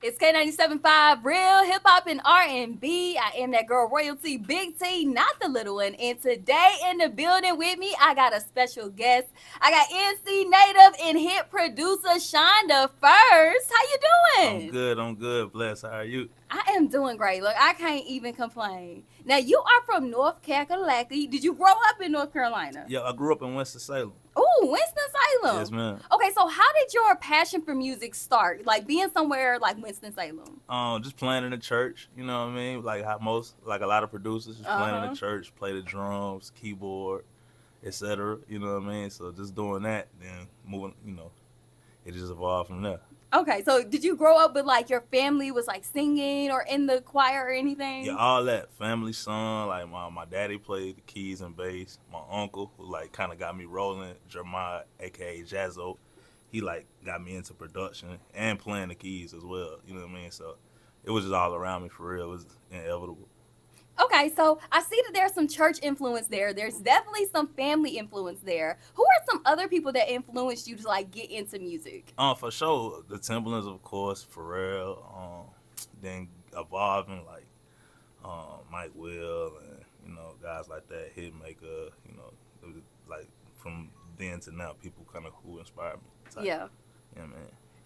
It's K975, real hip hop and R&B. I am that girl, RoyalTea, Big T, not the little one. And today in the building with me, I got a special guest. I got NC native and hit producer Sean Da Firzt. How you I'm doing? good. I'm good. Bless. How are you? I am doing great. Look, I can't even complain. Now, you are from North Carolina. Did you grow up in North Carolina? Yeah, I grew up in Winston-Salem. Oh, Yes, Winston-Salem. ma'am. Okay, so how did your passion for music start? Like being somewhere like Winston-Salem? Just playing in the church. You know what I mean? Like how most, like a lot of producers, just playing in the Uh-huh. church, play the drums, keyboard, etc. You know what I mean? So just doing that, then moving. It just evolved from there. Okay, so did you grow up with like your family was like singing or in the choir or Yeah, anything? all that family song. Like my daddy played the keys and bass. My uncle, who like kind of got me rolling, Jeremiah, aka Jazzo, he like got me into production and playing the keys as well. You know what I mean? So it was just all around me for real. It was inevitable. Okay, so I see that there's some church influence there. There's definitely some family influence there. Who are some other people that influenced you to like get into music? For sure, the Timberlands, of course, Pharrell. Then evolving like Mike Will and guys like that, Hitmaker. It was like from then to now, people kind of who inspired me. Type. Yeah. Yeah, man.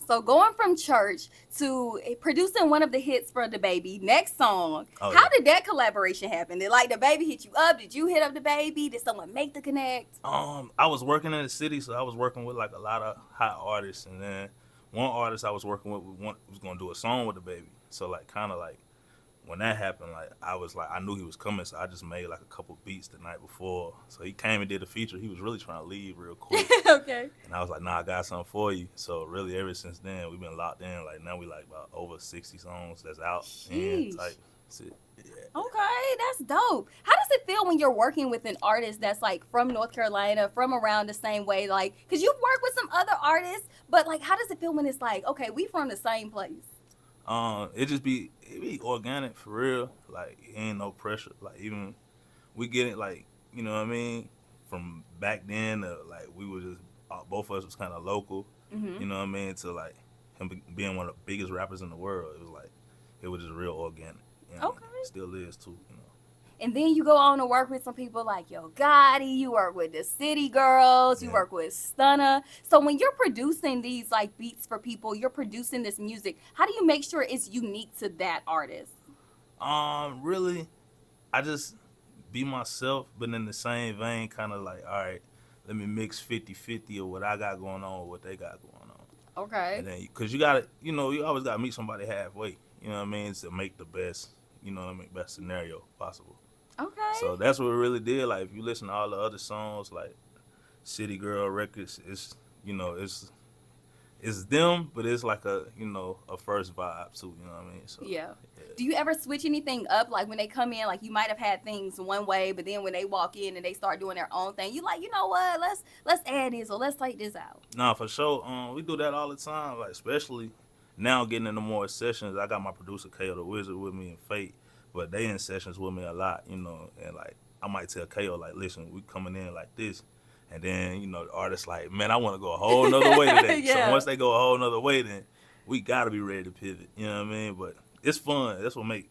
So going from church to producing one of the hits for DaBaby, next song. Oh How yeah. did that collaboration happen? Did like DaBaby hit you up? Did you hit up DaBaby? Did someone make the connect? I was working in the city, so I was working with like a lot of hot artists, and then one artist I was working with was gonna do a song with DaBaby. So like kind of like when that happened, like I knew he was coming, so I just made like a couple beats the night before. So he came and did a feature. He was really trying to leave real quick, Okay. and I was like, "Nah, I got something for you." So really, ever since then, we've been locked in. Like now we like about over 60 songs that's out and Sheesh. like, that's it. Yeah. Okay, that's dope. How does it feel when you're working with an artist that's like from North Carolina, from around the same way? Like, cause you've worked with some other artists, but like, how does it feel when it's like, okay, we from the same place? It be organic for real. Like it ain't no pressure. Like even we get it like what I mean. From back then, like we were just both of us was kind of local. Mm-hmm. You know what I mean? To like him being one of the biggest rappers in the world, it was just real organic. You know what I mean? Okay. Still is too. And then you go on to work with some people like Yo Gotti, you work with the City Girls, you Yeah. work with Stunna. So when you're producing these like beats for people, you're producing this music, how do you make sure it's unique to that artist? Really, I just be myself, but in the same vein, kind of like, all right, let me mix 50-50 of what I got going on with what they got going on. Okay. And then, because you got to, you always got to meet somebody halfway, you know what I mean, to make the best, best scenario possible. Okay. So that's what we really did. Like, if you listen to all the other songs, like City Girl Records, it's them, but it's like a first vibe too, you know what I mean? So, Yeah. yeah. Do you ever switch anything up? Like when they come in, like you might have had things one way, but then when they walk in and they start doing their own thing, you like, you know what? Let's add this or let's take this out. Nah, for sure. We do that all the time. Like especially now, getting into more sessions. I got my producer KO the Wizard with me and Fate, but they in sessions with me a lot. And like I might tell KO like, listen, we coming in like this, and then the artist like, man, I want to go a whole nother way today. So Yeah. once they go a whole nother way, then we gotta be ready to pivot. You know what I mean? But it's fun. That's what make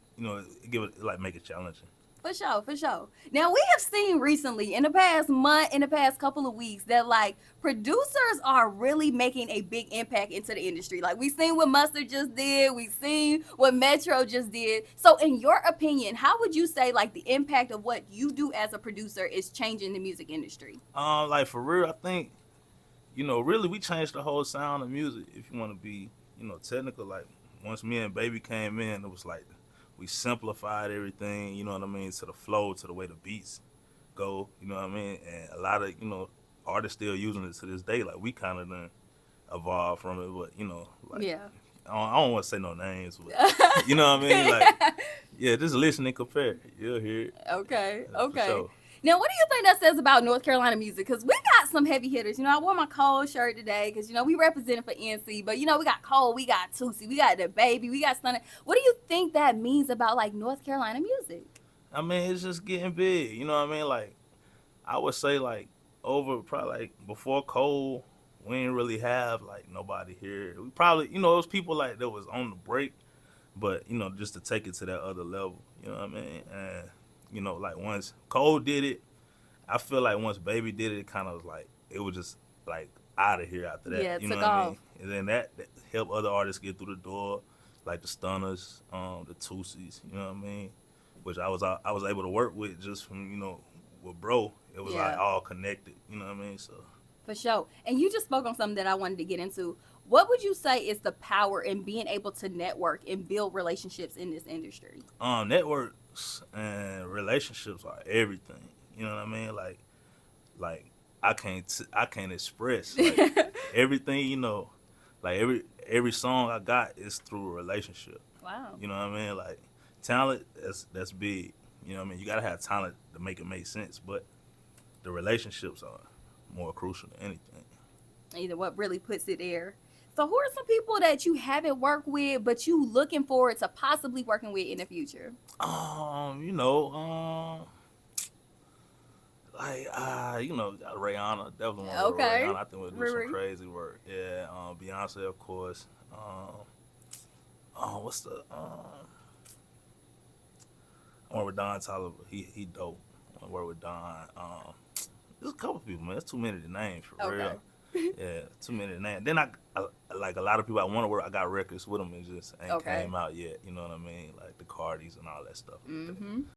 give it like make it challenging. For sure, for sure. Now we have seen recently in the past month, in the past couple of weeks, that like producers are really making a big impact into the industry. Like we seen what Mustard just did, we seen what Metro just did. So in your opinion, how would you say like the impact of what you do as a producer is changing the music industry? Like for real, I think really we changed the whole sound of music. If you want to be technical, like once me and Baby came in, it was like we simplified everything, you know what I mean, to the flow, to the way the beats go, you know what I mean? And a lot of, artists still using it to this day. Like we kind of done evolved from it, but like Yeah. I don't want to say no names, but you know what I mean? Like, yeah, just listen and compare. You'll hear it Okay, for okay. sure. Now, what do you think that says about North Carolina music? Because we got some heavy hitters. I wore my Cole shirt today because, we represented for NC. But, we got Cole, we got Toosii, we got DaBaby, we got Stunna. What do you think that means about, like, North Carolina music? I mean, it's just getting big, you know what I mean? Like, I would say, like, over probably, like, before Cole we didn't really have like nobody here. We probably, you know, it was people like that was on the break, but you know, just to take it to that other level, you know what I mean? And you know, like once Cole did it, I feel like once Baby did it, it kind of was like it was just like out of here after that. Yeah, it you know took what I off. mean? And then that helped other artists get through the door, like the Stunners, the Toosies. You know what I mean? Which I was able to work with just from, you know, with bro. It was like Yeah. all connected. You know what I mean? So For sure. And you just spoke on something that I wanted to get into. What would you say is the power in being able to network and build relationships in this industry? networks and relationships are everything. You know what I mean? Like I can't express like everything. You know, like every song I got is through a relationship. Wow. You know what I mean? Like talent, that's big. You know what I mean? You gotta have talent to make it make sense, but the relationships are more crucial than anything. Either what really puts it there. So who are some people that you haven't worked with but you looking forward to possibly working with in the future? You know, like you know, Rihanna, definitely want to work with Okay. Rihanna. I think we'll do some Riri. crazy work. Yeah, Beyonce, of course. What's the I work with Don Toliver. He dope. I work with Don. There's a couple people, man. There's too many to name for Okay. real. Yeah, too many to name. Then I like a lot of people I want to work. I got records with them. It just ain't Okay. came out yet. You know what I mean? Like the Cardis and all that stuff. Mm-hmm.